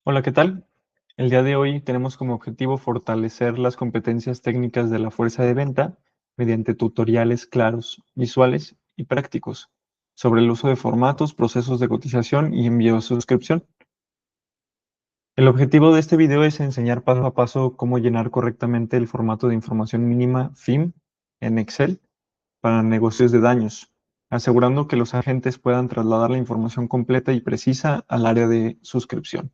Hola, ¿qué tal? El día de hoy tenemos como objetivo fortalecer las competencias técnicas de la fuerza de venta mediante tutoriales claros, visuales y prácticos sobre el uso de formatos, procesos de cotización y envío de suscripción. El objetivo de este video es enseñar paso a paso cómo llenar correctamente el formato de información mínima FIM en Excel para negocios de daños, asegurando que los agentes puedan trasladar la información completa y precisa al área de suscripción.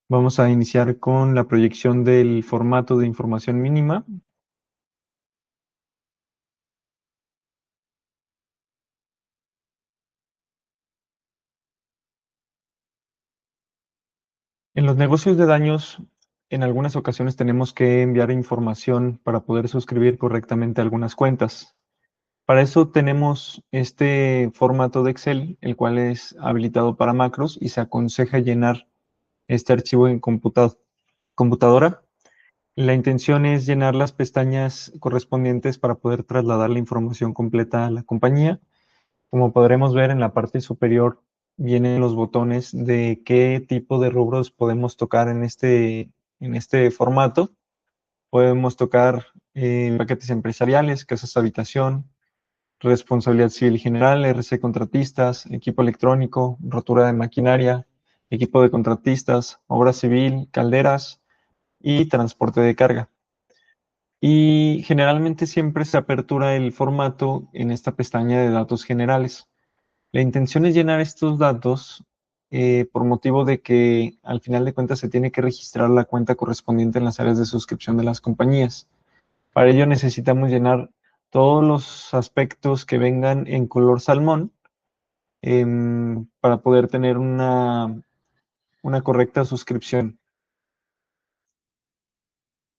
Vamos a iniciar con la proyección del formato de información mínima. En los negocios de daños, en algunas ocasiones tenemos que enviar información para poder suscribir correctamente algunas cuentas. Para eso tenemos este formato de Excel, el cual es habilitado para macros y se aconseja llenar este archivo en computadora. La intención es llenar las pestañas correspondientes para poder trasladar la información completa a la compañía. Como podremos ver en la parte superior, vienen los botones de qué tipo de rubros podemos tocar en este formato. Podemos tocar paquetes empresariales, casas habitación, responsabilidad civil general, RC contratistas, equipo electrónico, rotura de maquinaria, equipo de contratistas, obra civil, calderas y transporte de carga. Y generalmente siempre se apertura el formato en esta pestaña de datos generales. La intención es llenar estos datos por motivo de que al final de cuentas se tiene que registrar la cuenta correspondiente en las áreas de suscripción de las compañías. Para ello necesitamos llenar todos los aspectos que vengan en color salmón para poder tener una correcta suscripción.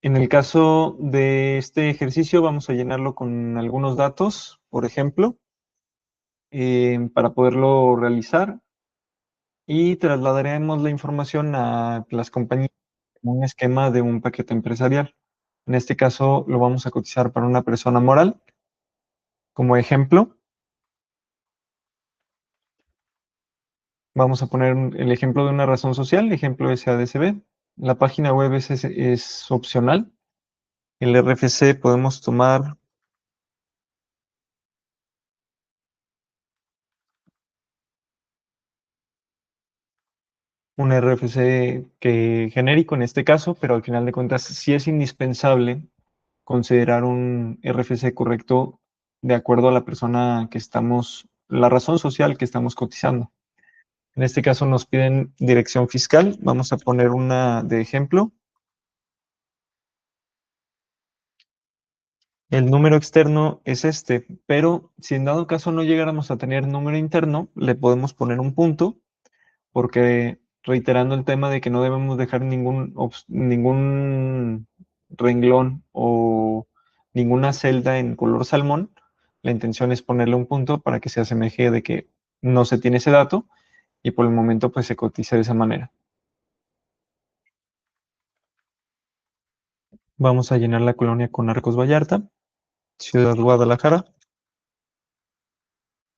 En el caso de este ejercicio vamos a llenarlo con algunos datos, por ejemplo, para poderlo realizar. Y trasladaremos la información a las compañías como un esquema de un paquete empresarial. En este caso lo vamos a cotizar para una persona moral. Como ejemplo, vamos a poner el ejemplo de una razón social, ejemplo SADCB. La página web es opcional. El RFC podemos tomar un RFC genérico en este caso, pero al final de cuentas sí es indispensable considerar un RFC correcto de acuerdo a la persona que estamos, la razón social que estamos cotizando. En este caso nos piden dirección fiscal. Vamos a poner una de ejemplo. El número externo es este, pero si en dado caso no llegáramos a tener número interno, le podemos poner un punto, porque reiterando el tema de que no debemos dejar ningún renglón o ninguna celda en color salmón, la intención es ponerle un punto para que se asemeje de que no se tiene ese dato y por el momento pues se cotiza de esa manera. Vamos a llenar la colonia con Arcos Vallarta, Ciudad Guadalajara,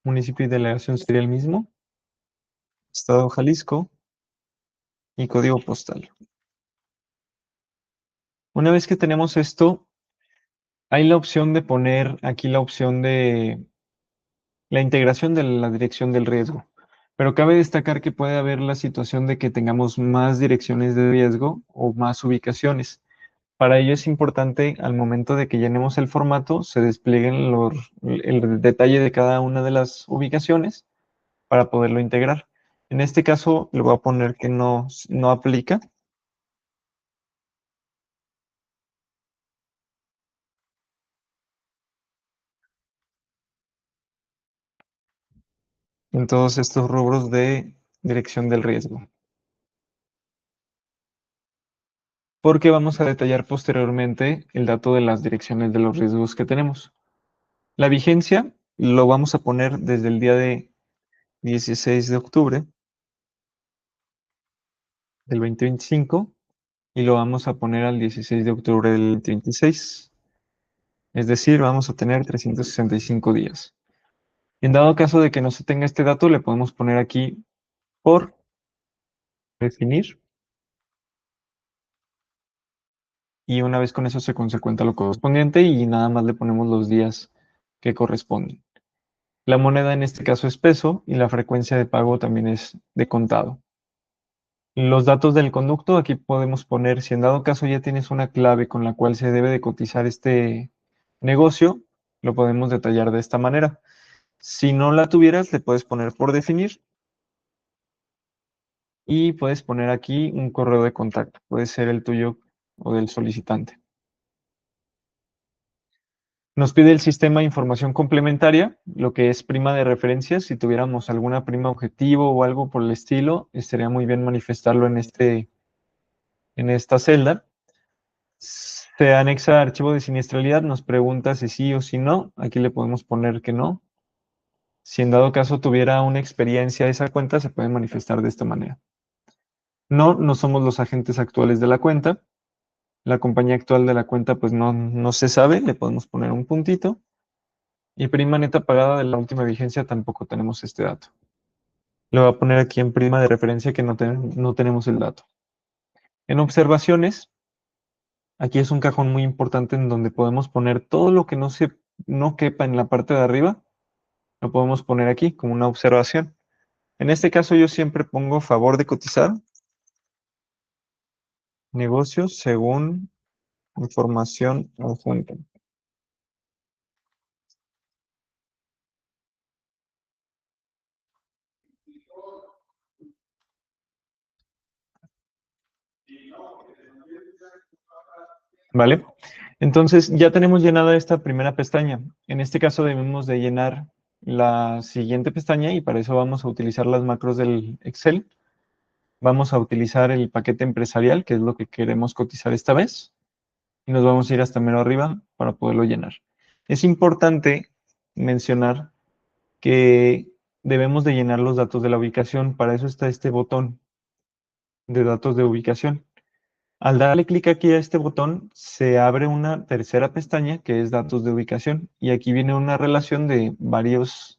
municipio y delegación sería el mismo, Estado Jalisco y código postal. Una vez que tenemos esto, hay la opción de poner aquí la opción de la integración de la dirección del riesgo. Pero cabe destacar que puede haber la situación de que tengamos más direcciones de riesgo o más ubicaciones. Para ello es importante al momento de que llenemos el formato, se desplieguen el detalle de cada una de las ubicaciones para poderlo integrar. En este caso le voy a poner que no aplica. En todos estos rubros de dirección del riesgo, porque vamos a detallar posteriormente el dato de las direcciones de los riesgos que tenemos. La vigencia lo vamos a poner desde el día de 16 de octubre del 2025 y lo vamos a poner al 16 de octubre del 2026. Es decir, vamos a tener 365 días. En dado caso de que no se tenga este dato, le podemos poner aquí por Definir. Y una vez con eso se consecuenta lo correspondiente y nada más le ponemos los días que corresponden. La moneda en este caso es peso y la frecuencia de pago también es de contado. Los datos del conducto, aquí podemos poner, si en dado caso ya tienes una clave con la cual se debe de cotizar este negocio, lo podemos detallar de esta manera. Si no la tuvieras, le puedes poner por definir y puedes poner aquí un correo de contacto. Puede ser el tuyo o del solicitante. Nos pide el sistema información complementaria, lo que es prima de referencia. Si tuviéramos alguna prima objetivo o algo por el estilo, estaría muy bien manifestarlo en esta celda. Se anexa archivo de siniestralidad, nos pregunta si sí o si no. Aquí le podemos poner que no. Si en dado caso tuviera una experiencia esa cuenta, se puede manifestar de esta manera. No, no somos los agentes actuales de la cuenta. La compañía actual de la cuenta, pues no se sabe. Le podemos poner un puntito. Y prima neta pagada de la última vigencia, tampoco tenemos este dato. Le voy a poner aquí en prima de referencia que no tenemos el dato. En observaciones, aquí es un cajón muy importante en donde podemos poner todo lo que no quepa en la parte de arriba, lo podemos poner aquí como una observación. En este caso yo siempre pongo favor de cotizar, negocios según información adjunta. ¿Vale? Entonces ya tenemos llenada esta primera pestaña. En este caso debemos de llenar la siguiente pestaña y para eso vamos a utilizar las macros del Excel. Vamos a utilizar el paquete empresarial, que es lo que queremos cotizar esta vez, y nos vamos a ir hasta mero arriba para poderlo llenar. Es importante mencionar que debemos de llenar los datos de la ubicación. Para eso está este botón de datos de ubicación. Al darle clic aquí a este botón, se abre una tercera pestaña que es datos de ubicación y aquí viene una relación de varias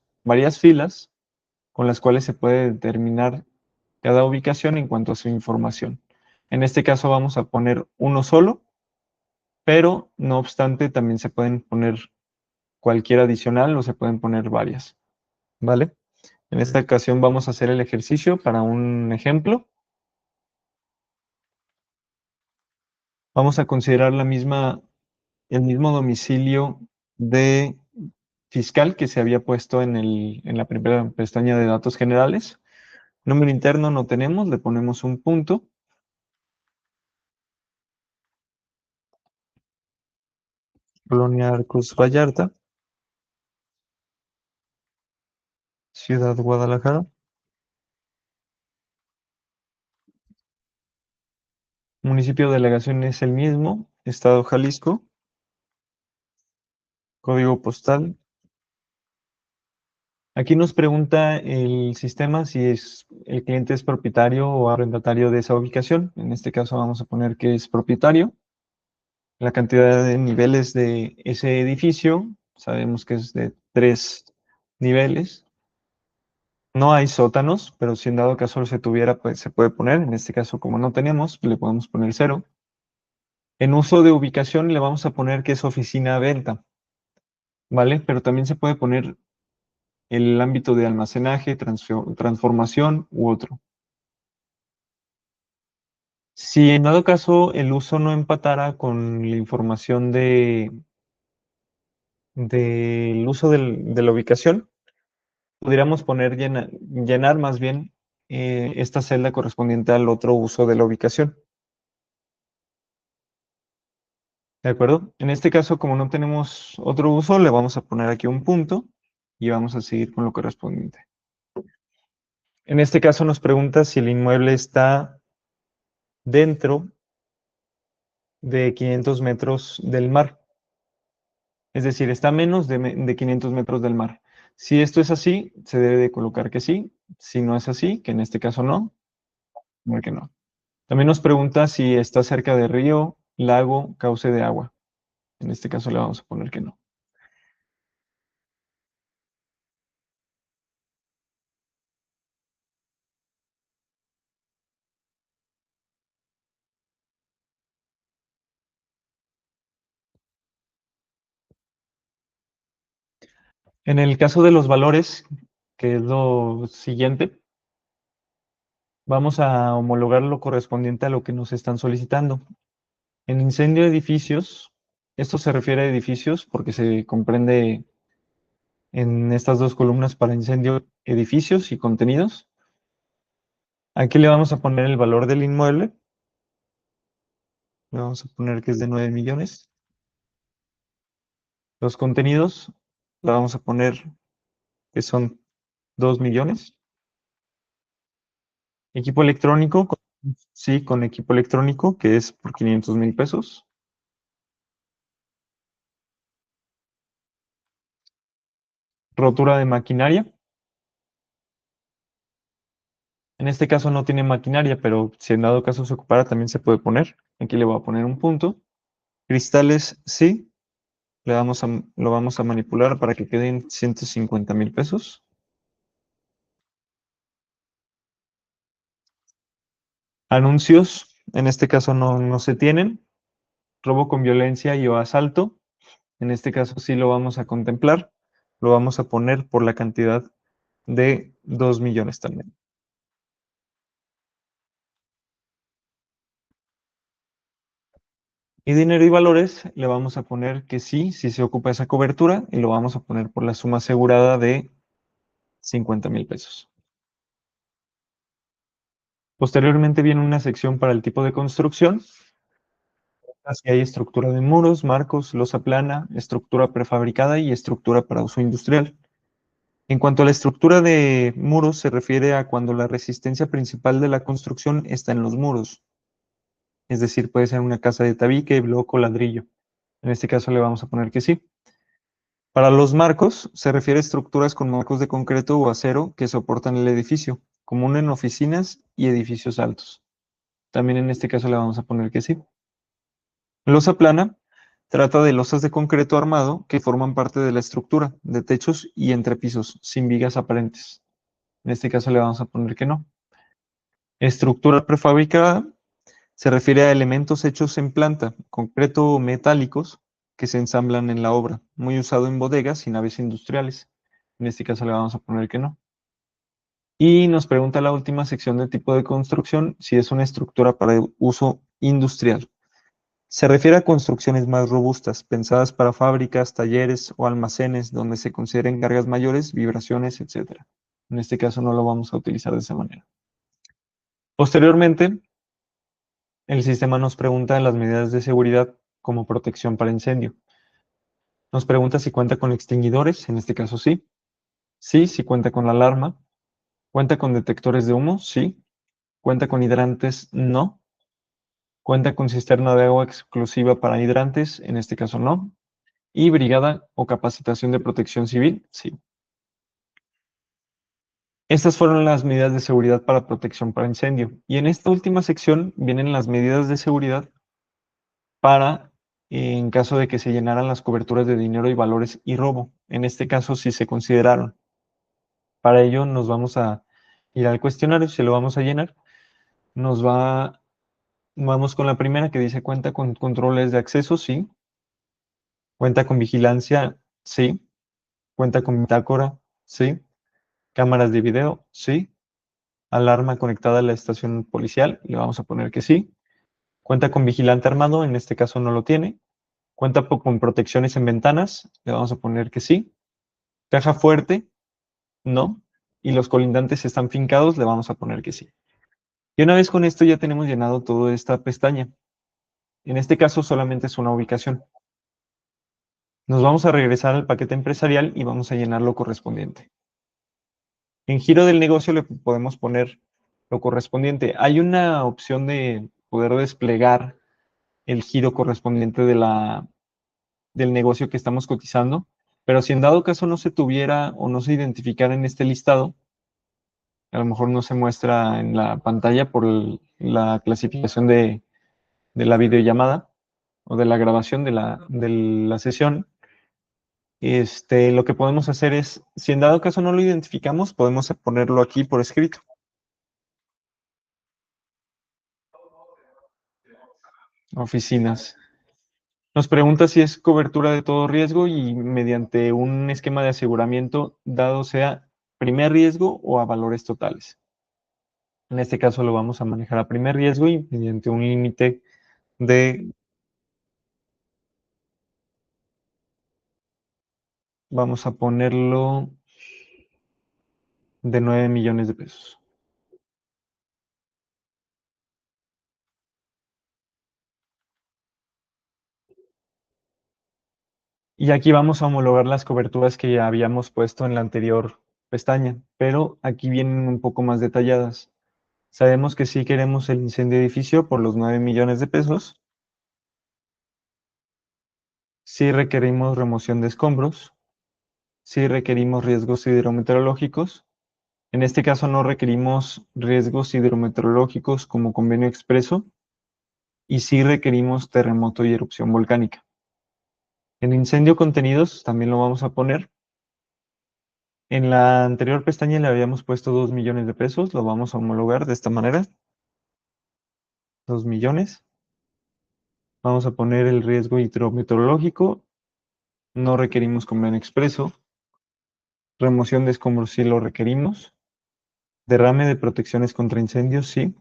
filas con las cuales se puede determinar cada ubicación en cuanto a su información. En este caso vamos a poner uno solo, pero no obstante también se pueden poner cualquier adicional o se pueden poner varias, ¿vale? En esta ocasión vamos a hacer el ejercicio para un ejemplo. Vamos a considerar el mismo domicilio de fiscal que se había puesto en la primera pestaña de datos generales. Número interno no tenemos, le ponemos un punto. Colonia Arcos Vallarta, Ciudad Guadalajara. Municipio de delegación es el mismo, Estado Jalisco, código postal. Aquí nos pregunta el sistema si el cliente es propietario o arrendatario de esa ubicación. En este caso vamos a poner que es propietario. La cantidad de niveles de ese edificio, sabemos que es de 3 niveles. No hay sótanos, pero si en dado caso se tuviera, pues se puede poner. En este caso, como no tenemos, le podemos poner 0. En uso de ubicación le vamos a poner que es oficina-venta, ¿vale? Pero también se puede poner el ámbito de almacenaje, transformación u otro. Si en dado caso el uso no empatara con la información del uso de la ubicación, pudiéramos poner llenar más bien esta celda correspondiente al otro uso de la ubicación. ¿De acuerdo? En este caso, como no tenemos otro uso, le vamos a poner aquí un punto y vamos a seguir con lo correspondiente. En este caso nos pregunta si el inmueble está dentro de 500 metros del mar. Es decir, está a menos de 500 metros del mar. Si esto es así, se debe de colocar que sí. Si no es así, que en este caso no, poner que no. También nos pregunta si está cerca de río, lago, cauce de agua. En este caso le vamos a poner que no. En el caso de los valores, que es lo siguiente, vamos a homologar lo correspondiente a lo que nos están solicitando. En incendio de edificios, esto se refiere a edificios porque se comprende en estas dos columnas para incendio edificios y contenidos. Aquí le vamos a poner el valor del inmueble. Le vamos a poner que es de 9 millones. Los contenidos, le vamos a poner que son 2 millones. Equipo electrónico, sí, con equipo electrónico, que es por 500,000 pesos. Rotura de maquinaria. En este caso no tiene maquinaria, pero si en dado caso se ocupara, también se puede poner. Aquí le voy a poner un punto. Cristales, sí. Lo vamos a manipular para que queden 150,000 pesos. Anuncios, en este caso no se tienen. Robo con violencia y o asalto. En este caso sí lo vamos a contemplar. Lo vamos a poner por la cantidad de 2 millones también. Y dinero y valores le vamos a poner que sí, si se ocupa esa cobertura, y lo vamos a poner por la suma asegurada de 50,000 pesos. Posteriormente viene una sección para el tipo de construcción. Así hay estructura de muros, marcos, losa plana, estructura prefabricada y estructura para uso industrial. En cuanto a la estructura de muros, se refiere a cuando la resistencia principal de la construcción está en los muros. Es decir, puede ser una casa de tabique, bloco o ladrillo. En este caso le vamos a poner que sí. Para los marcos, se refiere a estructuras con marcos de concreto o acero que soportan el edificio, común en oficinas y edificios altos. También en este caso le vamos a poner que sí. Losa plana trata de losas de concreto armado que forman parte de la estructura, de techos y entrepisos, sin vigas aparentes. En este caso le vamos a poner que no. Estructura prefabricada se refiere a elementos hechos en planta, concreto o metálicos, que se ensamblan en la obra, muy usado en bodegas y naves industriales. En este caso le vamos a poner que no. Y nos pregunta la última sección de tipo de construcción si es una estructura para uso industrial. Se refiere a construcciones más robustas, pensadas para fábricas, talleres o almacenes donde se consideren cargas mayores, vibraciones, etc. En este caso no lo vamos a utilizar de esa manera. Posteriormente, el sistema nos pregunta las medidas de seguridad como protección para incendio. Nos pregunta si cuenta con extinguidores, en este caso sí. Sí, si cuenta con la alarma. Cuenta con detectores de humo, sí. Cuenta con hidrantes, no. Cuenta con cisterna de agua exclusiva para hidrantes, en este caso no. Y brigada o capacitación de protección civil, sí. Estas fueron las medidas de seguridad para protección para incendio. Y en esta última sección vienen las medidas de seguridad para en caso de que se llenaran las coberturas de dinero y valores y robo. En este caso sí se consideraron. Para ello nos vamos a ir al cuestionario, se lo vamos a llenar. Vamos con la primera que dice cuenta con controles de acceso, sí. Cuenta con vigilancia, sí. Cuenta con bitácora, sí. Cámaras de video, sí. Alarma conectada a la estación policial, le vamos a poner que sí. Cuenta con vigilante armado, en este caso no lo tiene. Cuenta con protecciones en ventanas, le vamos a poner que sí. Caja fuerte, no. Y los colindantes están fincados, le vamos a poner que sí. Y una vez con esto ya tenemos llenado toda esta pestaña. En este caso solamente es una ubicación. Nos vamos a regresar al paquete empresarial y vamos a llenar lo correspondiente. En giro del negocio le podemos poner lo correspondiente. Hay una opción de poder desplegar el giro correspondiente del negocio que estamos cotizando, pero si en dado caso no se tuviera o no se identificara en este listado, a lo mejor no se muestra en la pantalla por la clasificación de la videollamada o de la grabación de la sesión. Lo que podemos hacer es, si en dado caso no lo identificamos, podemos ponerlo aquí por escrito. Oficinas. Nos pregunta si es cobertura de todo riesgo y mediante un esquema de aseguramiento, dado sea primer riesgo o a valores totales. En este caso lo vamos a manejar a primer riesgo y mediante un límite de, vamos a ponerlo de 9 millones de pesos. Y aquí vamos a homologar las coberturas que ya habíamos puesto en la anterior pestaña, pero aquí vienen un poco más detalladas. Sabemos que sí queremos el incendio edificio por los 9 millones de pesos, sí requerimos remoción de escombros, sí requerimos riesgos hidrometeorológicos. En este caso no requerimos riesgos hidrometeorológicos como convenio expreso y sí requerimos terremoto y erupción volcánica. En incendio contenidos también lo vamos a poner. En la anterior pestaña le habíamos puesto 2 millones de pesos, lo vamos a homologar de esta manera, 2 millones. Vamos a poner el riesgo hidrometeorológico, no requerimos convenio expreso. Remoción de escombros sí lo requerimos. Derrame de protecciones contra incendios sí.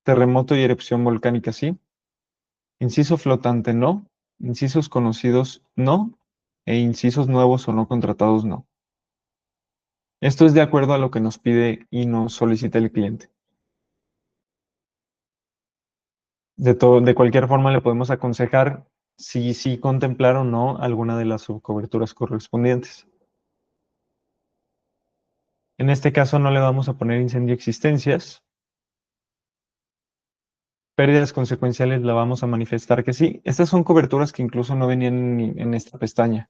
Terremoto y erupción volcánica sí. Inciso flotante no. Incisos conocidos no. E incisos nuevos o no contratados no. Esto es de acuerdo a lo que nos pide y nos solicita el cliente. De cualquier forma le podemos aconsejar si sí contemplar o no alguna de las subcoberturas correspondientes. En este caso no le vamos a poner incendio existencias. Pérdidas consecuenciales la vamos a manifestar que sí. Estas son coberturas que incluso no venían en esta pestaña,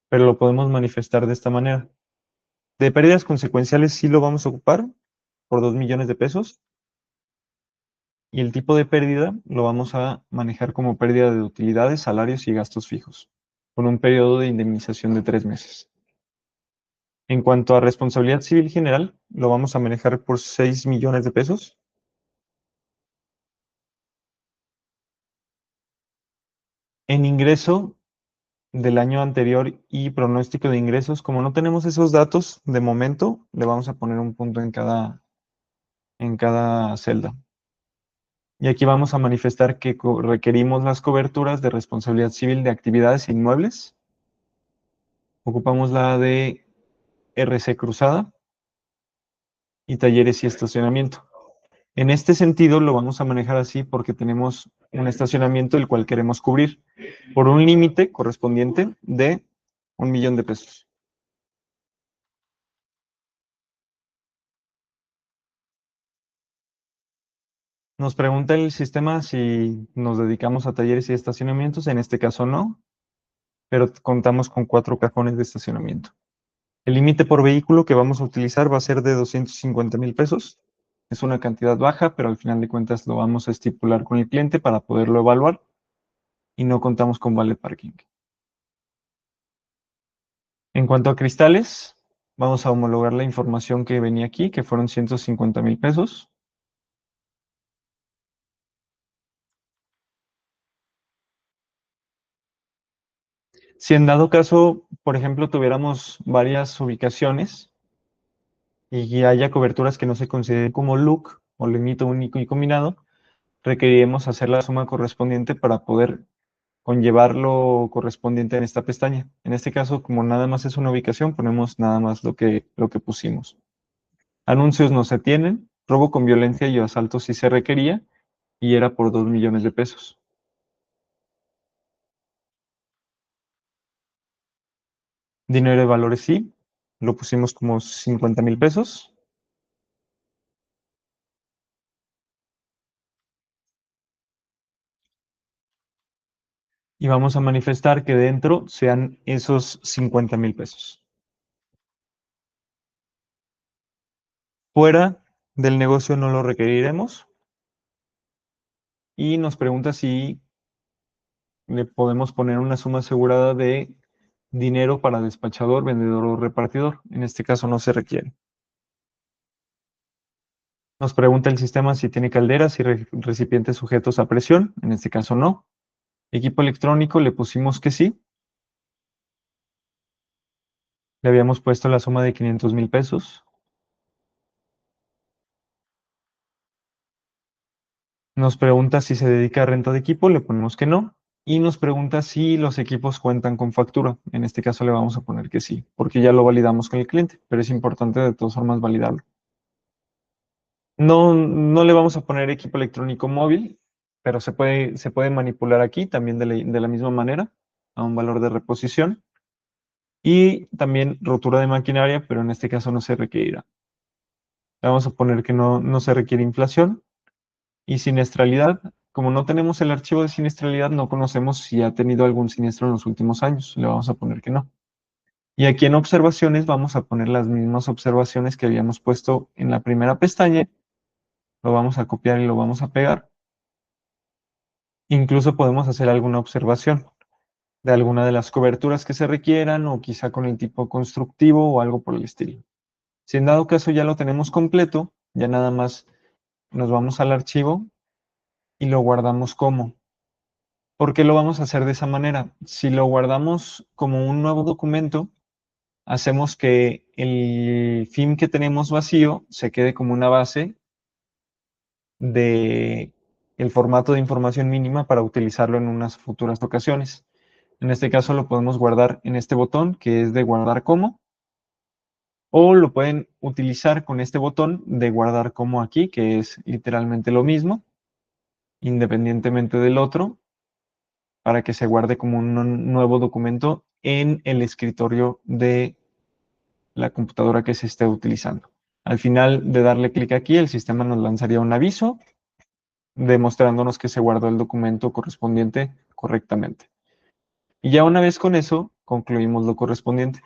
pero lo podemos manifestar de esta manera. De pérdidas consecuenciales sí lo vamos a ocupar por 2 millones de pesos y el tipo de pérdida lo vamos a manejar como pérdida de utilidades, salarios y gastos fijos, con un periodo de indemnización de 3 meses. En cuanto a responsabilidad civil general, lo vamos a manejar por 6 millones de pesos. En ingreso del año anterior y pronóstico de ingresos, como no tenemos esos datos de momento, le vamos a poner un punto en cada celda. Y aquí vamos a manifestar que requerimos las coberturas de responsabilidad civil de actividades inmuebles. Ocupamos la de RC cruzada y talleres y estacionamiento. En este sentido lo vamos a manejar así porque tenemos un estacionamiento el cual queremos cubrir por un límite correspondiente de 1 millón de pesos. Nos pregunta el sistema si nos dedicamos a talleres y estacionamientos. En este caso no, pero contamos con 4 cajones de estacionamiento. El límite por vehículo que vamos a utilizar va a ser de 250,000 pesos. Es una cantidad baja, pero al final de cuentas lo vamos a estipular con el cliente para poderlo evaluar y no contamos con vale parking. En cuanto a cristales, vamos a homologar la información que venía aquí, que fueron 150,000 pesos. Si en dado caso, por ejemplo, tuviéramos varias ubicaciones y haya coberturas que no se consideren como look o límite único y combinado, requeriremos hacer la suma correspondiente para poder conllevar lo correspondiente en esta pestaña. En este caso, como nada más es una ubicación, ponemos nada más lo que pusimos. Anuncios no se tienen, robo con violencia y asalto sí se requería y era por 2 millones de pesos. Dinero de valores sí, lo pusimos como 50,000 pesos. Y vamos a manifestar que dentro sean esos 50,000 pesos. Fuera del negocio no lo requeriremos. Y nos pregunta si le podemos poner una suma asegurada de dinero para despachador, vendedor o repartidor. En este caso no se requiere. Nos pregunta el sistema si tiene calderas y recipientes sujetos a presión. En este caso no. Equipo electrónico le pusimos que sí. Le habíamos puesto la suma de 500,000 pesos. Nos pregunta si se dedica a renta de equipo, le ponemos que no. Y nos pregunta si los equipos cuentan con factura. En este caso le vamos a poner que sí, porque ya lo validamos con el cliente, pero es importante de todas formas validarlo. No, no le vamos a poner equipo electrónico móvil, pero se puede manipular aquí también de la misma manera, a un valor de reposición. Y también rotura de maquinaria, pero en este caso no se requerirá. Le vamos a poner que no se requiere inflación. Y siniestralidad, como no tenemos el archivo de siniestralidad, no conocemos si ha tenido algún siniestro en los últimos años. Le vamos a poner que no. Y aquí en observaciones vamos a poner las mismas observaciones que habíamos puesto en la primera pestaña. Lo vamos a copiar y lo vamos a pegar. Incluso podemos hacer alguna observación de alguna de las coberturas que se requieran o quizá con el tipo constructivo o algo por el estilo. Si en dado caso ya lo tenemos completo, ya nada más nos vamos al archivo y lo guardamos como. ¿Por qué lo vamos a hacer de esa manera? Si lo guardamos como un nuevo documento, hacemos que el FIM que tenemos vacío se quede como una base de el formato de información mínima para utilizarlo en unas futuras ocasiones. En este caso lo podemos guardar en este botón que es de guardar como, o lo pueden utilizar con este botón de guardar como aquí, que es literalmente lo mismo, independientemente del otro, para que se guarde como un nuevo documento en el escritorio de la computadora que se esté utilizando. Al final de darle clic aquí, el sistema nos lanzaría un aviso demostrándonos que se guardó el documento correspondiente correctamente. Y ya una vez con eso, concluimos lo correspondiente.